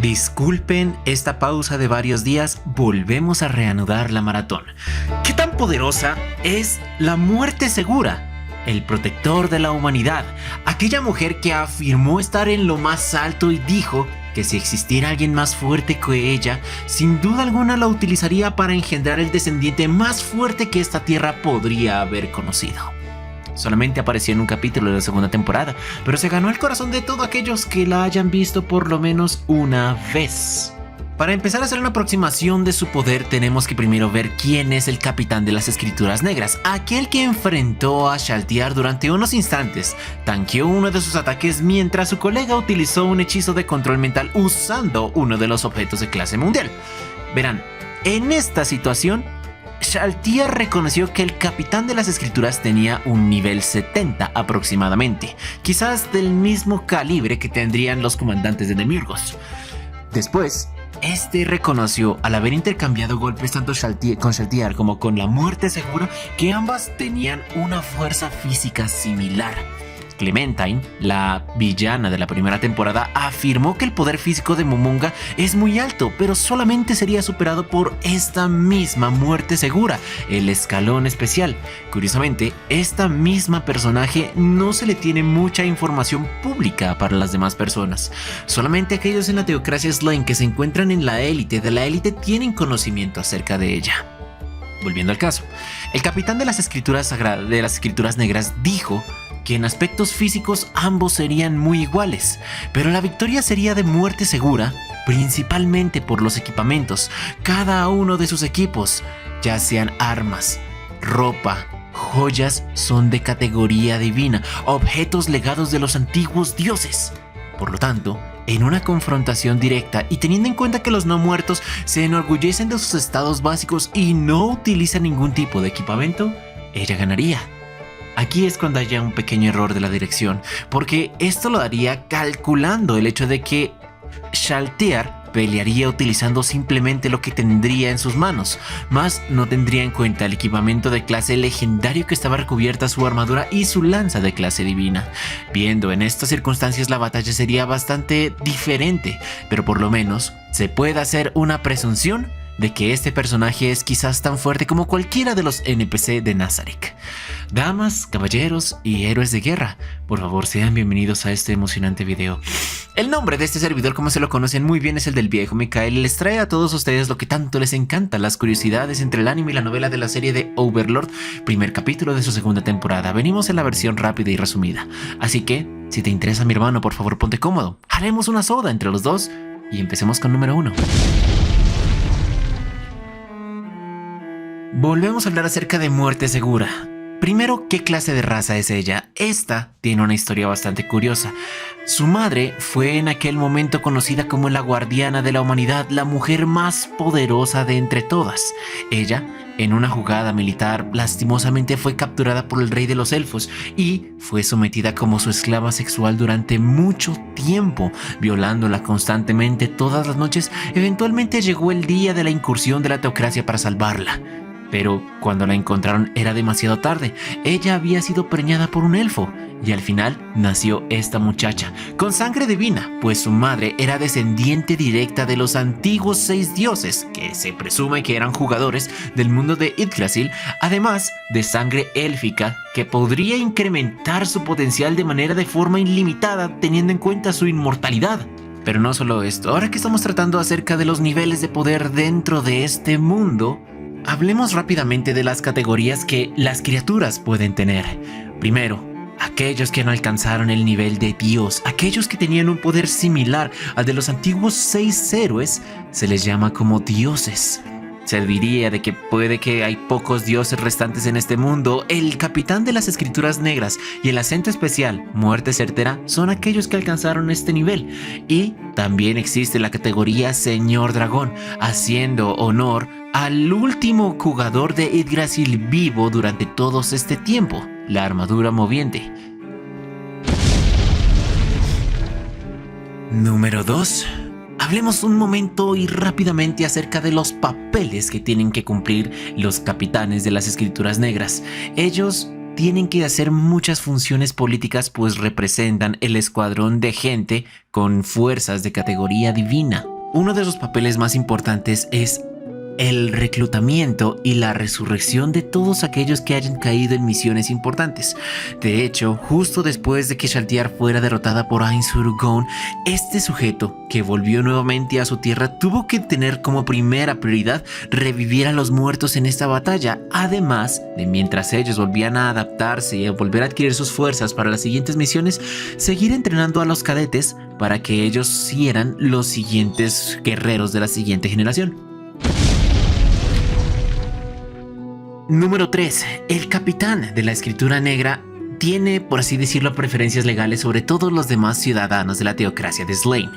Disculpen esta pausa de varios días, volvemos a reanudar la maratón. ¿Qué tan poderosa es la muerte segura? El protector de la humanidad, aquella mujer que afirmó estar en lo más alto y dijo que si existiera alguien más fuerte que ella, sin duda alguna la utilizaría para engendrar el descendiente más fuerte que esta tierra podría haber conocido. Solamente apareció en un capítulo de la segunda temporada, pero se ganó el corazón de todos aquellos que la hayan visto por lo menos una vez. Para empezar a hacer una aproximación de su poder, tenemos que primero ver quién es el capitán de las escrituras negras, aquel que enfrentó a Shaltiar durante unos instantes, tanqueó uno de sus ataques mientras su colega utilizó un hechizo de control mental usando uno de los objetos de clase mundial. Verán, en esta situación, Shaltiar reconoció que el capitán de las escrituras tenía un nivel 70 aproximadamente, quizás del mismo calibre que tendrían los comandantes de Demiurgos. Después, este reconoció, al haber intercambiado golpes tanto con Shaltiar como con la muerte segura, que ambas tenían una fuerza física similar. Clementine, la villana de la primera temporada, afirmó que el poder físico de Momonga es muy alto, pero solamente sería superado por esta misma muerte segura, el escalón especial. Curiosamente, esta misma personaje no se le tiene mucha información pública para las demás personas. Solamente aquellos en la teocracia Slain que se encuentran en la élite de la élite tienen conocimiento acerca de ella. Volviendo al caso, el capitán de las escrituras sagradas, de las escrituras negras, dijo que en aspectos físicos ambos serían muy iguales, pero la victoria sería de muerte segura, principalmente por los equipamientos. Cada uno de sus equipos, ya sean armas, ropa, joyas, son de categoría divina, objetos legados de los antiguos dioses. Por lo tanto, en una confrontación directa y teniendo en cuenta que los no muertos se enorgullecen de sus estados básicos y no utilizan ningún tipo de equipamiento, ella ganaría. Aquí es cuando haya un pequeño error de la dirección, porque esto lo daría calculando el hecho de que Shaltiar pelearía utilizando simplemente lo que tendría en sus manos, más no tendría en cuenta el equipamiento de clase legendario que estaba recubierta su armadura y su lanza de clase divina. Viendo en estas circunstancias, la batalla sería bastante diferente, pero por lo menos se puede hacer una presunción de que este personaje es quizás tan fuerte como cualquiera de los NPC de Nazarick. Damas, caballeros y héroes de guerra, por favor sean bienvenidos a este emocionante video. El nombre de este servidor, como se lo conocen muy bien, es el del viejo Mikael. Les trae a todos ustedes lo que tanto les encanta, las curiosidades entre el anime y la novela de la serie de Overlord, primer capítulo de su segunda temporada. Venimos en la versión rápida y resumida, así que si te interesa mi hermano, por favor ponte cómodo, haremos una soda entre los dos y empecemos con número 1. Volvemos a hablar acerca de muerte segura. Primero, ¿qué clase de raza es ella? Esta tiene una historia bastante curiosa. Su madre fue en aquel momento conocida como la guardiana de la humanidad, la mujer más poderosa de entre todas. Ella, en una jugada militar, lastimosamente fue capturada por el rey de los elfos y fue sometida como su esclava sexual durante mucho tiempo, violándola constantemente todas las noches. Eventualmente llegó el día de la incursión de la teocracia para salvarla. Pero cuando la encontraron era demasiado tarde. Ella había sido preñada por un elfo y al final nació esta muchacha con sangre divina, pues su madre era descendiente directa de los antiguos 6 dioses que se presume que eran jugadores del mundo de Yggdrasil, además de sangre élfica que podría incrementar su potencial de forma ilimitada teniendo en cuenta su inmortalidad. Pero no solo esto, ahora que estamos tratando acerca de los niveles de poder dentro de este mundo, hablemos rápidamente de las categorías que las criaturas pueden tener. Primero, aquellos que no alcanzaron el nivel de Dios, aquellos que tenían un poder similar al de los antiguos 6 héroes, se les llama como dioses. Se diría de que puede que hay pocos dioses restantes en este mundo. El capitán de las escrituras negras y el acento especial, muerte certera, son aquellos que alcanzaron este nivel. Y también existe la categoría Señor Dragón, haciendo honor al último jugador de Yggdrasil vivo durante todo este tiempo, la armadura moviente. Número 2. Hablemos un momento y rápidamente acerca de los papeles que tienen que cumplir los capitanes de las escrituras negras. Ellos tienen que hacer muchas funciones políticas, pues representan el escuadrón de gente con fuerzas de categoría divina. Uno de los papeles más importantes es el reclutamiento y la resurrección de todos aquellos que hayan caído en misiones importantes. De hecho, justo después de que Shaltiar fuera derrotada por Ainsurgon, este sujeto, que volvió nuevamente a su tierra, tuvo que tener como primera prioridad revivir a los muertos en esta batalla, además de, mientras ellos volvían a adaptarse y a volver a adquirir sus fuerzas para las siguientes misiones, seguir entrenando a los cadetes para que ellos sean los siguientes guerreros de la siguiente generación. Número 3. El capitán de la escritura negra tiene, por así decirlo, preferencias legales sobre todos los demás ciudadanos de la teocracia de Slayn.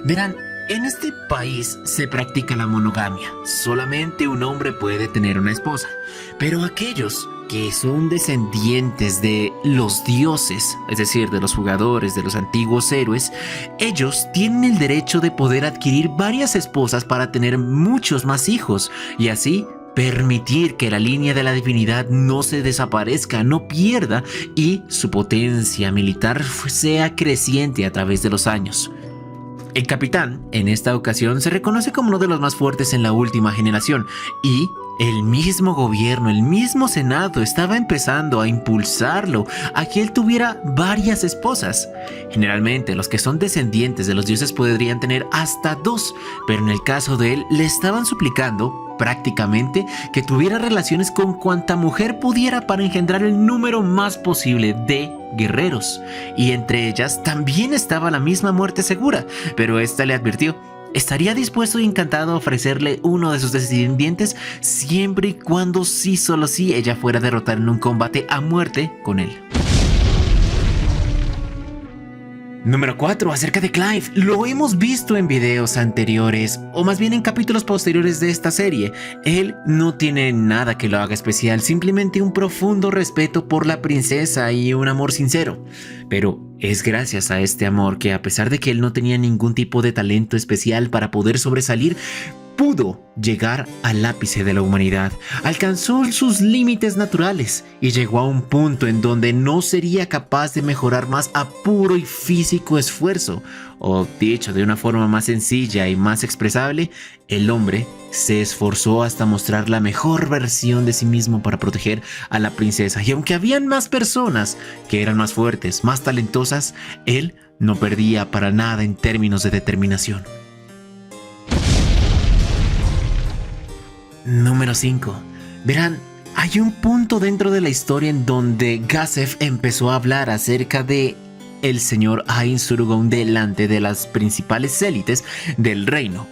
Verán, en este país se practica la monogamia. Solamente un hombre puede tener una esposa. Pero aquellos que son descendientes de los dioses, es decir, de los jugadores, de los antiguos héroes, ellos tienen el derecho de poder adquirir varias esposas para tener muchos más hijos y así permitir que la línea de la divinidad no se desaparezca, no pierda y su potencia militar sea creciente a través de los años. El capitán, en esta ocasión, se reconoce como uno de los más fuertes en la última generación y el mismo gobierno, el mismo senado estaba empezando a impulsarlo a que él tuviera varias esposas. Generalmente los que son descendientes de los dioses podrían tener hasta 2, pero en el caso de él le estaban suplicando prácticamente que tuviera relaciones con cuanta mujer pudiera para engendrar el número más posible de guerreros. Y entre ellas también estaba la misma muerte segura, pero esta le advirtió: estaría dispuesto y encantado a ofrecerle uno de sus descendientes siempre y cuando solo si ella fuera a derrotar en un combate a muerte con él. Número 4. Acerca de Clive. Lo hemos visto en videos anteriores, o más bien en capítulos posteriores de esta serie. Él no tiene nada que lo haga especial, simplemente un profundo respeto por la princesa y un amor sincero. Pero es gracias a este amor que, a pesar de que él no tenía ningún tipo de talento especial para poder sobresalir, pudo llegar al ápice de la humanidad, alcanzó sus límites naturales y llegó a un punto en donde no sería capaz de mejorar más a puro y físico esfuerzo, o dicho de una forma más sencilla y más expresable, el hombre se esforzó hasta mostrar la mejor versión de sí mismo para proteger a la princesa, y aunque habían más personas que eran más fuertes, más talentosas, él no perdía para nada en términos de determinación. Número 5. Verán, hay un punto dentro de la historia en donde Gazef empezó a hablar acerca de el señor Ainsurgon delante de las principales élites del reino.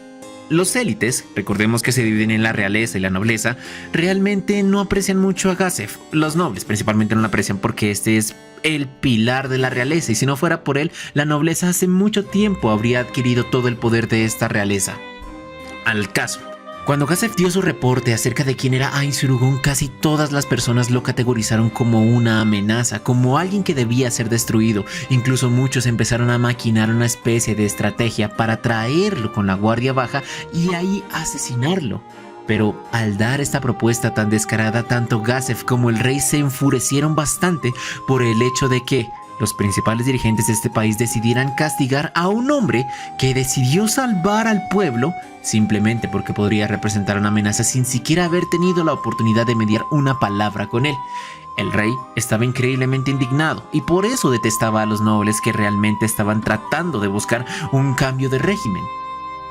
Los élites, recordemos que se dividen en la realeza y la nobleza, realmente no aprecian mucho a Gazef. Los nobles principalmente no lo aprecian porque este es el pilar de la realeza, y si no fuera por él, la nobleza hace mucho tiempo habría adquirido todo el poder de esta realeza. Al caso. Cuando Gazef dio su reporte acerca de quién era Ainsurgon, casi todas las personas lo categorizaron como una amenaza, como alguien que debía ser destruido. Incluso muchos empezaron a maquinar una especie de estrategia para traerlo con la guardia baja y ahí asesinarlo. Pero al dar esta propuesta tan descarada, tanto Gazef como el rey se enfurecieron bastante por el hecho de que los principales dirigentes de este país decidieran castigar a un hombre que decidió salvar al pueblo simplemente porque podría representar una amenaza sin siquiera haber tenido la oportunidad de mediar una palabra con él. El rey estaba increíblemente indignado y por eso detestaba a los nobles que realmente estaban tratando de buscar un cambio de régimen.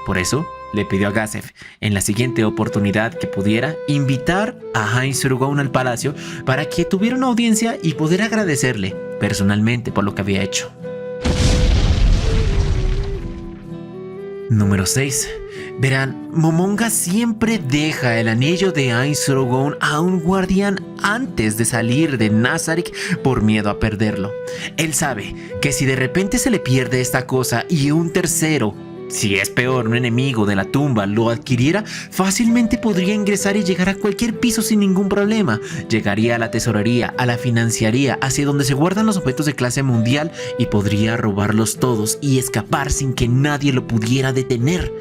Por eso le pidió a Gazef, en la siguiente oportunidad que pudiera, invitar a Ainsurgon al palacio para que tuviera una audiencia y poder agradecerle personalmente por lo que había hecho. Número 6. Verán, Momonga siempre deja el anillo de Ainsurgon a un guardián antes de salir de Nazarick por miedo a perderlo. Él sabe que si de repente se le pierde esta cosa y un tercero, si es peor, un enemigo de la tumba, lo adquiriera, fácilmente podría ingresar y llegar a cualquier piso sin ningún problema. Llegaría a la tesorería, a la financiaría, hacia donde se guardan los objetos de clase mundial y podría robarlos todos y escapar sin que nadie lo pudiera detener.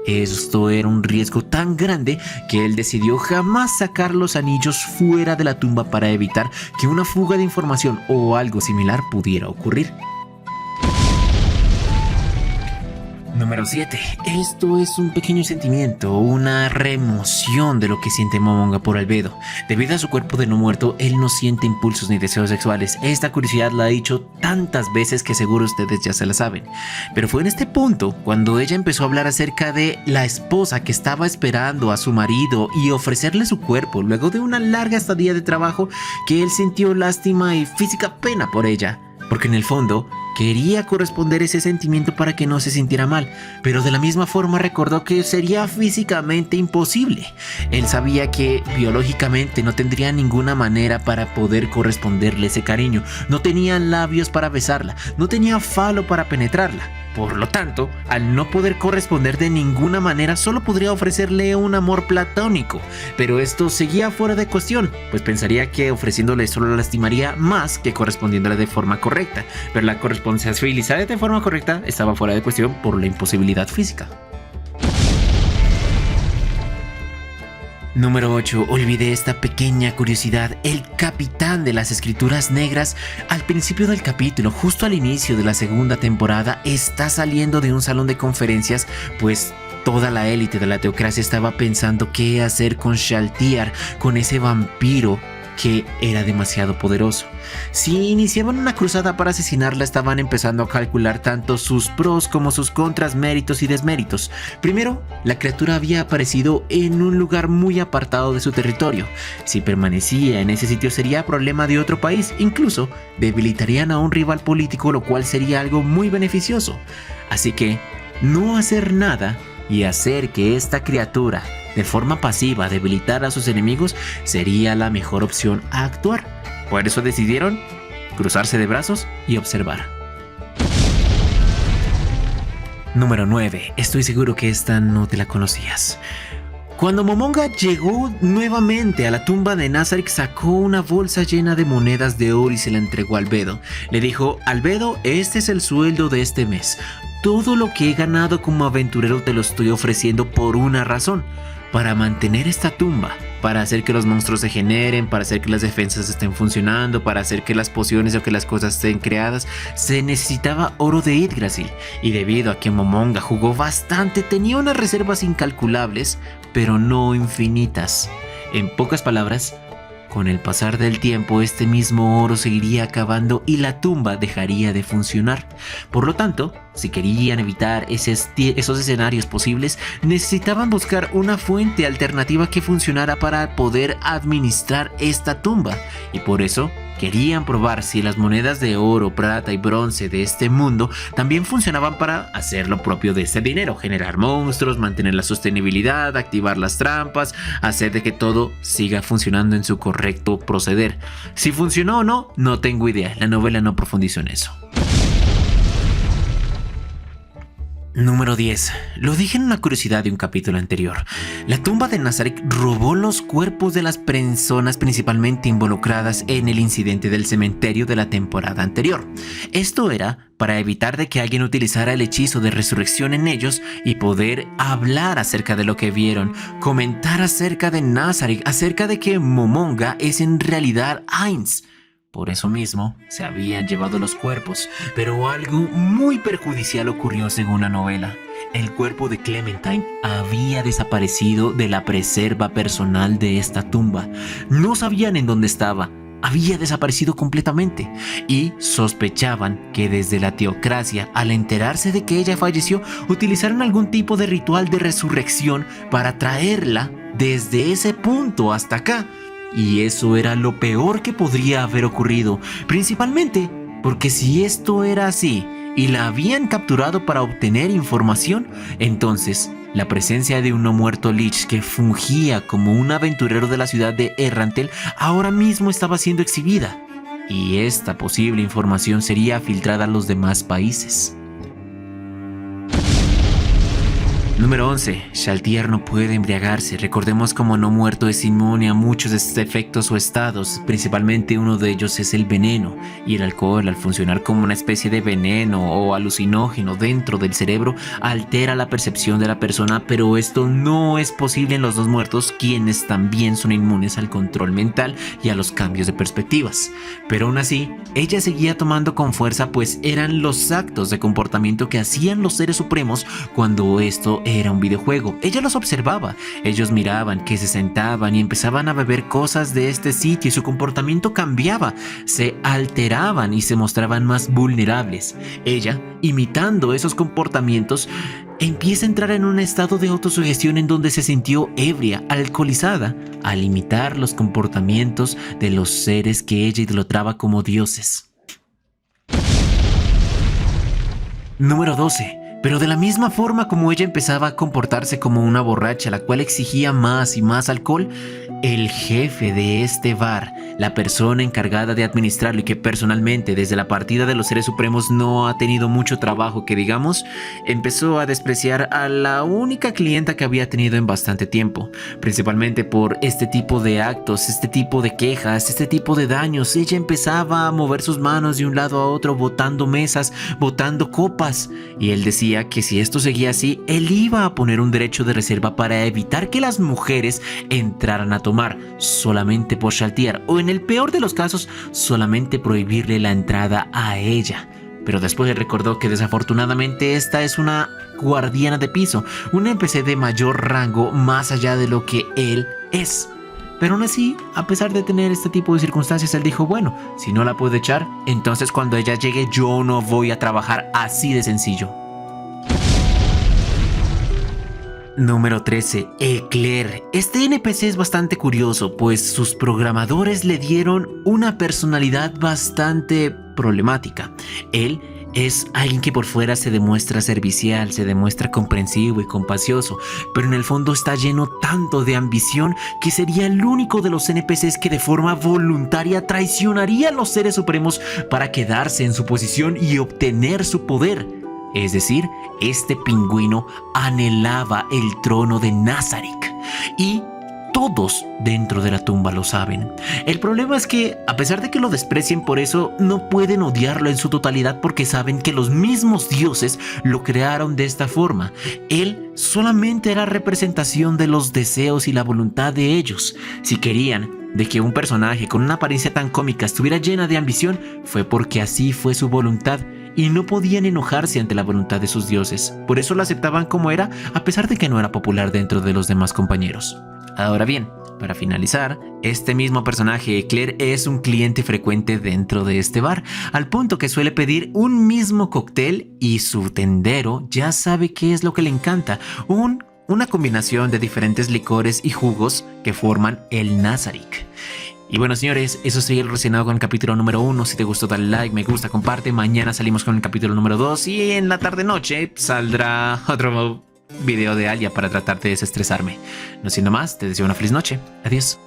Esto era un riesgo tan grande que él decidió jamás sacar los anillos fuera de la tumba para evitar que una fuga de información o algo similar pudiera ocurrir. Número 7. Esto es un pequeño sentimiento, una reemoción de lo que siente Momonga por Albedo. Debido a su cuerpo de no muerto, él no siente impulsos ni deseos sexuales. Esta curiosidad la ha dicho tantas veces que seguro ustedes ya se la saben. Pero fue en este punto, cuando ella empezó a hablar acerca de la esposa que estaba esperando a su marido y ofrecerle su cuerpo luego de una larga estadía de trabajo, que él sintió lástima y física pena por ella. Porque en el fondo quería corresponder ese sentimiento para que no se sintiera mal, pero de la misma forma recordó que sería físicamente imposible. Él sabía que biológicamente no tendría ninguna manera para poder corresponderle ese cariño. No tenía labios para besarla, no tenía falo para penetrarla. Por lo tanto, al no poder corresponder de ninguna manera, solo podría ofrecerle un amor platónico. Pero esto seguía fuera de cuestión, pues pensaría que ofreciéndole solo la lastimaría más que correspondiéndole de forma correcta. Pero la corresponsabilidad de forma correcta estaba fuera de cuestión por la imposibilidad física. Número 8. Olvidé esta pequeña curiosidad. El capitán de las escrituras negras, al principio del capítulo, justo al inicio de la segunda temporada, está saliendo de un salón de conferencias, pues toda la élite de la teocracia estaba pensando qué hacer con Shaltiar, con ese vampiro que era demasiado poderoso. Si iniciaban una cruzada para asesinarla, estaban empezando a calcular tanto sus pros como sus contras, méritos y desméritos. Primero, la criatura había aparecido en un lugar muy apartado de su territorio. Si permanecía en ese sitio sería problema de otro país, incluso debilitarían a un rival político, lo cual sería algo muy beneficioso. Así que, no hacer nada y hacer que esta criatura de forma pasiva debilitar a sus enemigos sería la mejor opción a actuar. Por eso decidieron cruzarse de brazos y observar. Número 9. Estoy seguro que esta no te la conocías. Cuando Momonga llegó nuevamente a la tumba de Nazarick, sacó una bolsa llena de monedas de oro y se la entregó a Albedo. Le dijo: Albedo, este es el sueldo de este mes. Todo lo que he ganado como aventurero te lo estoy ofreciendo por una razón: para mantener esta tumba, para hacer que los monstruos se generen, para hacer que las defensas estén funcionando, para hacer que las pociones o que las cosas estén creadas. Se necesitaba oro de Yggdrasil, y debido a que Momonga jugó bastante, tenía unas reservas incalculables, pero no infinitas. En pocas palabras, con el pasar del tiempo, este mismo oro seguiría acabando y la tumba dejaría de funcionar. Por lo tanto, si querían evitar esos escenarios posibles, necesitaban buscar una fuente alternativa que funcionara para poder administrar esta tumba. Y por eso querían probar si las monedas de oro, plata y bronce de este mundo también funcionaban para hacer lo propio de este dinero: generar monstruos, mantener la sostenibilidad, activar las trampas, hacer de que todo siga funcionando en su correcto proceder. Si funcionó o no, no tengo idea. La novela no profundizó en eso. Número 10. Lo dije en una curiosidad de un capítulo anterior. La tumba de Nazarick robó los cuerpos de las personas principalmente involucradas en el incidente del cementerio de la temporada anterior. Esto era para evitar de que alguien utilizara el hechizo de resurrección en ellos y poder hablar acerca de lo que vieron, comentar acerca de Nazarick, acerca de que Momonga es en realidad Ainz. Por eso mismo se habían llevado los cuerpos, pero algo muy perjudicial ocurrió según la novela. El cuerpo de Clementine había desaparecido de la preserva personal de esta tumba. No sabían en dónde estaba. Había desaparecido completamente y sospechaban que desde la teocracia, al enterarse de que ella falleció, utilizaron algún tipo de ritual de resurrección para traerla desde ese punto hasta acá. Y eso era lo peor que podría haber ocurrido, principalmente porque si esto era así y la habían capturado para obtener información, entonces la presencia de un no muerto Lich que fungía como un aventurero de la ciudad de Errantel ahora mismo estaba siendo exhibida, y esta posible información sería filtrada a los demás países. Número 11. Shaltier no puede embriagarse. Recordemos como no muerto es inmune a muchos de estos efectos o estados. Principalmente uno de ellos es el veneno. Y el alcohol, al funcionar como una especie de veneno o alucinógeno dentro del cerebro, altera la percepción de la persona, pero esto no es posible en los dos muertos, quienes también son inmunes al control mental y a los cambios de perspectivas. Pero aún así, ella seguía tomando con fuerza, pues eran los actos de comportamiento que hacían los seres supremos cuando esto era un videojuego. Ella los observaba, ellos miraban que se sentaban y empezaban a beber cosas de este sitio y su comportamiento cambiaba, se alteraban y se mostraban más vulnerables. Ella, imitando esos comportamientos, empieza a entrar en un estado de autosugestión en donde se sintió ebria, alcoholizada, al imitar los comportamientos de los seres que ella idolatraba como dioses. Número 12. Pero de la misma forma como ella empezaba a comportarse como una borracha, la cual exigía más y más alcohol, el jefe de este bar, la persona encargada de administrarlo y que personalmente desde la partida de los seres supremos no ha tenido mucho trabajo que digamos, empezó a despreciar a la única clienta que había tenido en bastante tiempo, principalmente por este tipo de actos, este tipo de quejas, este tipo de daños. Ella empezaba a mover sus manos de un lado a otro, botando mesas, botando copas, y él decía que si esto seguía así, él iba a poner un derecho de reserva para evitar que las mujeres entraran a tomar solamente por Shaltier, o en el peor de los casos, solamente prohibirle la entrada a ella. Pero después le recordó que desafortunadamente esta es una guardiana de piso, una NPC de mayor rango más allá de lo que él es. Pero aún así, a pesar de tener este tipo de circunstancias, él dijo, bueno, si no la puedo echar, entonces cuando ella llegue yo no voy a trabajar, así de sencillo. Número 13. Eclair. Este NPC es bastante curioso, pues sus programadores le dieron una personalidad bastante problemática. Él es alguien que por fuera se demuestra servicial, se demuestra comprensivo y compasioso, pero en el fondo está lleno tanto de ambición que sería el único de los NPCs que de forma voluntaria traicionaría a los seres supremos para quedarse en su posición y obtener su poder. Es decir, este pingüino anhelaba el trono de Nazarick y todos dentro de la tumba lo saben. El problema es que, a pesar de que lo desprecien por eso, no pueden odiarlo en su totalidad porque saben que los mismos dioses lo crearon de esta forma. Él solamente era representación de los deseos y la voluntad de ellos. Si querían de que un personaje con una apariencia tan cómica estuviera llena de ambición, fue porque así fue su voluntad. Y no podían enojarse ante la voluntad de sus dioses. Por eso lo aceptaban como era, a pesar de que no era popular dentro de los demás compañeros. Ahora bien, para finalizar, este mismo personaje, Eclair, es un cliente frecuente dentro de este bar, al punto que suele pedir un mismo cóctel y su tendero ya sabe qué es lo que le encanta, una combinación de diferentes licores y jugos que forman el Nazarick. Y bueno, señores, eso sería el relacionado con el capítulo número 1. Si te gustó, dale like, me gusta, comparte. Mañana salimos con el capítulo número 2 y en la tarde-noche saldrá otro video de Alia para tratar de desestresarme. No siendo más, te deseo una feliz noche. Adiós.